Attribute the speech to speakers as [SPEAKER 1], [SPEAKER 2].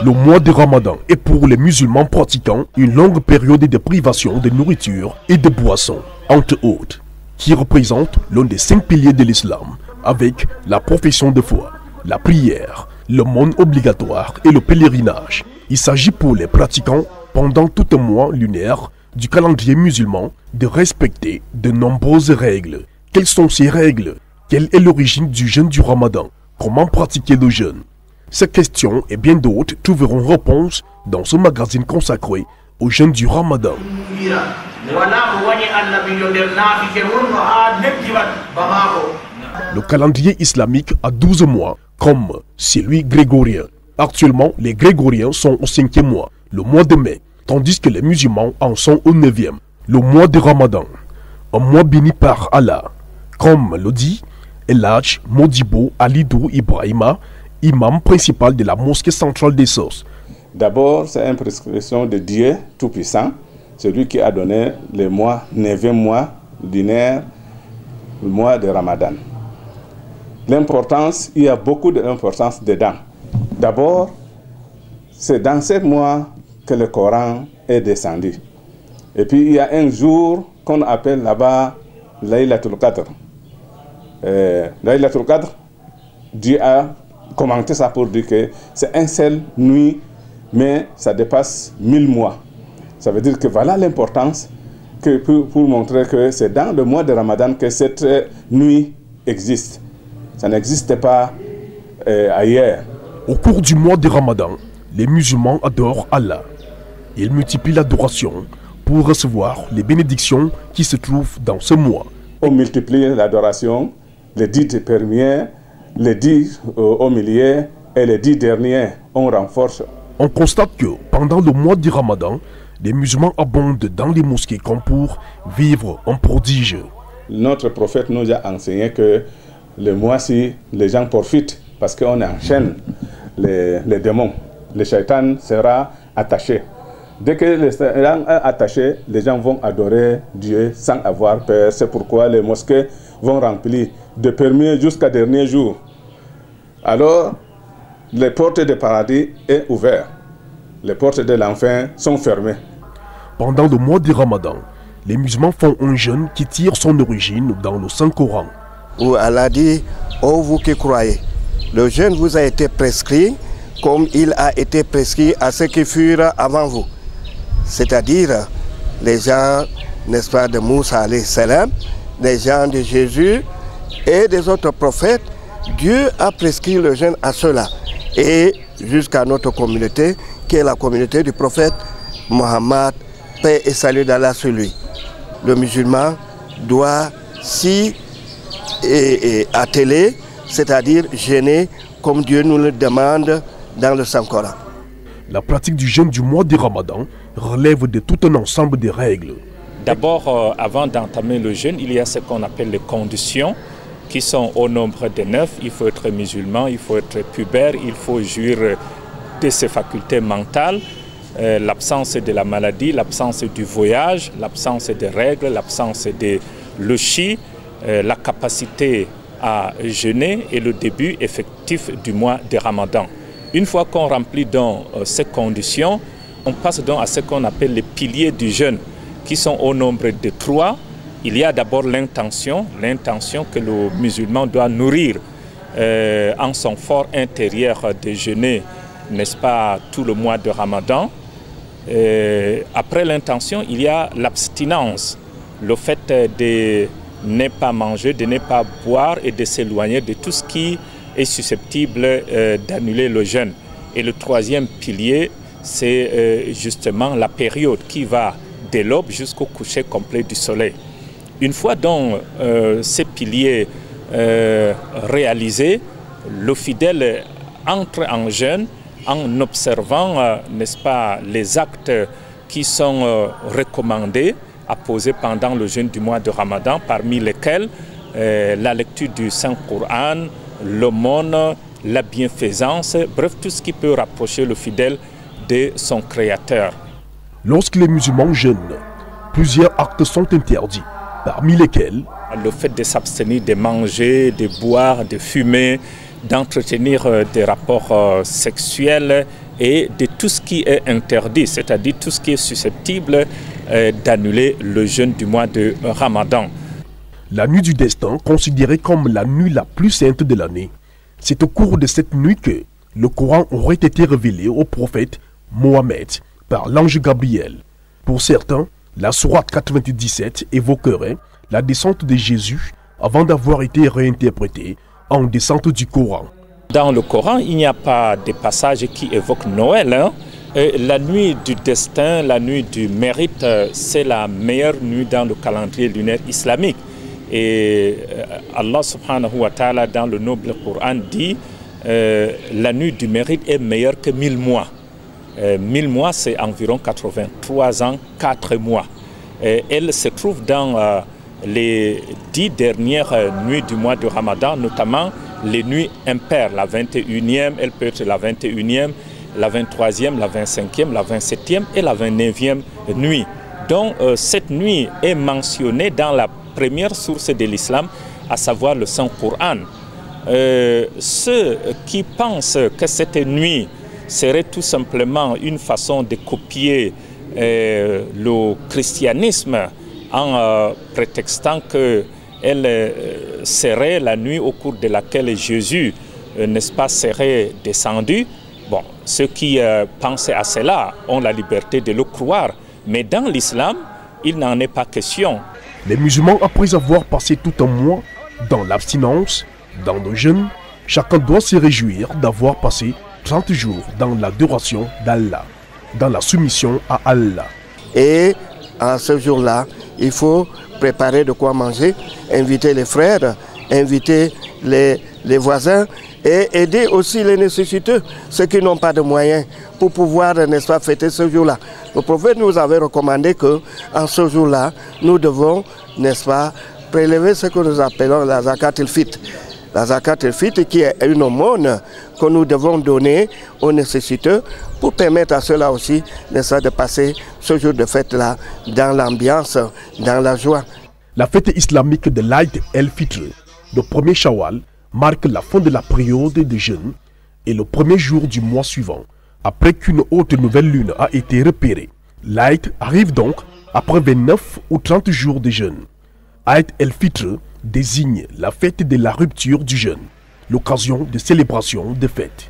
[SPEAKER 1] Le mois de Ramadan est pour les musulmans pratiquants une longue période de privation de nourriture et de boissons, entre autres, qui représente l'un des 5 piliers de l'islam, avec la profession de foi, la prière, l'aumône obligatoire et le pèlerinage. Il s'agit pour les pratiquants, pendant tout un mois lunaire du calendrier musulman, de respecter de nombreuses règles. Quelles sont ces règles? Quelle est l'origine du jeûne du Ramadan? Comment pratiquer le jeûne? Ces questions et bien d'autres trouveront réponse dans ce magazine consacré au jeûne du Ramadan. Le calendrier islamique a 12 mois, comme celui grégorien. Actuellement, les grégoriens sont au 5e mois, le mois de mai, tandis que les musulmans en sont au 9e, le mois de Ramadan, un mois béni par Allah. Comme le dit El Hadj Modibo Alidou Ibrahima, imam principal de la mosquée centrale des Sos.
[SPEAKER 2] D'abord, c'est une prescription de Dieu Tout-Puissant, celui qui a donné le mois, 9e mois lunaire, le mois de Ramadan. L'importance, il y a beaucoup d'importance dedans. D'abord, c'est dans ce mois que le Coran est descendu. Et puis, il y a un jour qu'on appelle là-bas Laylatul Qadr. Laylatul Qadr, Dieu a commenté ça pour dire que c'est une seule nuit, mais ça dépasse 1000 mois. Ça veut dire que voilà l'importance que pour montrer que c'est dans le mois de Ramadan que cette nuit existe. Ça n'existe pas ailleurs.
[SPEAKER 1] Au cours du mois de Ramadan, les musulmans adorent Allah. Ils multiplient l'adoration pour recevoir les bénédictions qui se trouvent dans ce mois.
[SPEAKER 2] On multiplie l'adoration, les 10 premiers, les 10 au milieu et les 10 derniers, on renforce.
[SPEAKER 1] On constate que pendant le mois du Ramadan, les musulmans abondent dans les mosquées comme pour vivre un prodige.
[SPEAKER 2] Notre prophète nous a enseigné que le mois-ci, les gens profitent parce qu'on enchaîne les démons. Le shaitan sera attaché. Dès que le shaitan est attaché, les gens vont adorer Dieu sans avoir peur. C'est pourquoi les mosquées vont remplir de premier jusqu'à dernier jour. Alors, les portes du paradis sont ouvertes. Les portes de l'enfer sont fermées.
[SPEAKER 1] Pendant le mois du Ramadan, les musulmans font un jeûne qui tire son origine dans le Saint-Coran.
[SPEAKER 3] Où Allah dit, ô vous qui croyez, le jeûne vous a été prescrit comme il a été prescrit à ceux qui furent avant vous. C'est-à-dire les gens, n'est-ce pas, de Moussa alayhi salam, les gens de Jésus et des autres prophètes. Dieu a prescrit le jeûne à ceux-là. Et jusqu'à notre communauté, qui est la communauté du prophète Mohammed, paix et salut d'Allah sur lui. Le musulman doit s'y atteler, c'est-à-dire jeûner comme Dieu nous le demande dans le Saint-Coran.
[SPEAKER 1] La pratique du jeûne du mois de Ramadan relève de tout un ensemble de règles.
[SPEAKER 4] D'abord, avant d'entamer le jeûne, il y a ce qu'on appelle les conditions qui sont au nombre de 9. Il faut être musulman, il faut être pubère, il faut jouir de ses facultés mentales, l'absence de la maladie, l'absence du voyage, l'absence des règles, l'absence de l'ushi, la capacité à jeûner et le début effectif du mois de Ramadan. Une fois qu'on remplit donc ces conditions, on passe donc à ce qu'on appelle les piliers du jeûne, qui sont au nombre de 3. Il y a d'abord l'intention que le musulman doit nourrir en son fort intérieur de jeûner, n'est-ce pas, tout le mois de Ramadan. Après l'intention, il y a l'abstinence, le fait de ne pas manger, de ne pas boire et de s'éloigner de tout ce qui est susceptible d'annuler le jeûne. Et le troisième pilier, c'est justement la période qui va de l'aube jusqu'au coucher complet du soleil. Une fois donc ces piliers réalisés, le fidèle entre en jeûne en observant, n'est-ce pas, les actes qui sont recommandés à poser pendant le jeûne du mois de Ramadan, parmi lesquels la lecture du Saint-Coran, l'aumône, la bienfaisance, bref, tout ce qui peut rapprocher le fidèle de son Créateur.
[SPEAKER 1] Lorsque les musulmans jeûnent, plusieurs actes sont interdits, parmi lesquels
[SPEAKER 4] le fait de s'abstenir de manger, de boire, de fumer, d'entretenir des rapports sexuels et de tout ce qui est interdit, c'est-à-dire tout ce qui est susceptible d'annuler le jeûne du mois de Ramadan.
[SPEAKER 1] La nuit du destin, considérée comme la nuit la plus sainte de l'année, c'est au cours de cette nuit que le Coran aurait été révélé au prophète Mohammed par l'ange Gabriel. Pour certains, la sourate 97 évoquerait la descente de Jésus avant d'avoir été réinterprétée en descente du Coran.
[SPEAKER 4] Dans le Coran, il n'y a pas de passage qui évoque Noël. La nuit du destin, la nuit du mérite, c'est la meilleure nuit dans le calendrier lunaire islamique. Et Allah subhanahu wa ta'ala dans le noble Coran dit la nuit du mérite est meilleure que 1000 mois. 1000 mois, c'est environ 83 ans, 4 mois. Elle se trouve dans les 10 dernières nuits du mois de Ramadan, notamment les nuits impaires. La 21e, elle peut être la 21e, la 23e, la 25e, la 27e et la 29e nuit. Donc cette nuit est mentionnée dans la première source de l'islam, à savoir le Saint-Coran. Ceux qui pensent que cette nuit serait tout simplement une façon de copier le christianisme en prétextant qu'elle serait la nuit au cours de laquelle Jésus, n'est-ce pas, serait descendu. Bon, ceux qui pensaient à cela ont la liberté de le croire, mais dans l'islam, il n'en est pas question.
[SPEAKER 1] Les musulmans, après avoir passé tout un mois dans l'abstinence, dans le jeûne, chacun doit se réjouir d'avoir passé 30 jours dans l'adoration d'Allah, dans la soumission à Allah.
[SPEAKER 3] Et à ce jour-là, il faut préparer de quoi manger, inviter les frères, inviter les voisins et aider aussi les nécessiteux, ceux qui n'ont pas de moyens pour pouvoir, n'est-ce pas, fêter ce jour-là. Le prophète nous avait recommandé qu'en ce jour-là, nous devons, n'est-ce pas, prélever ce que nous appelons la zakat el-fit. La zakat el-fit qui est une aumône que nous devons donner aux nécessiteux pour permettre à ceux-là aussi, n'est-ce pas, de passer ce jour de fête-là dans l'ambiance, dans la joie.
[SPEAKER 1] La fête islamique de l'Aïd el-Fitr, le 1er Shawwal, marque la fin de la période de jeûne et le premier jour du mois suivant, après qu'une haute nouvelle lune a été repérée. L'Aïd arrive donc après 29 ou 30 jours de jeûne. Aïd el-Fitr désigne la fête de la rupture du jeûne, l'occasion de célébration de fête.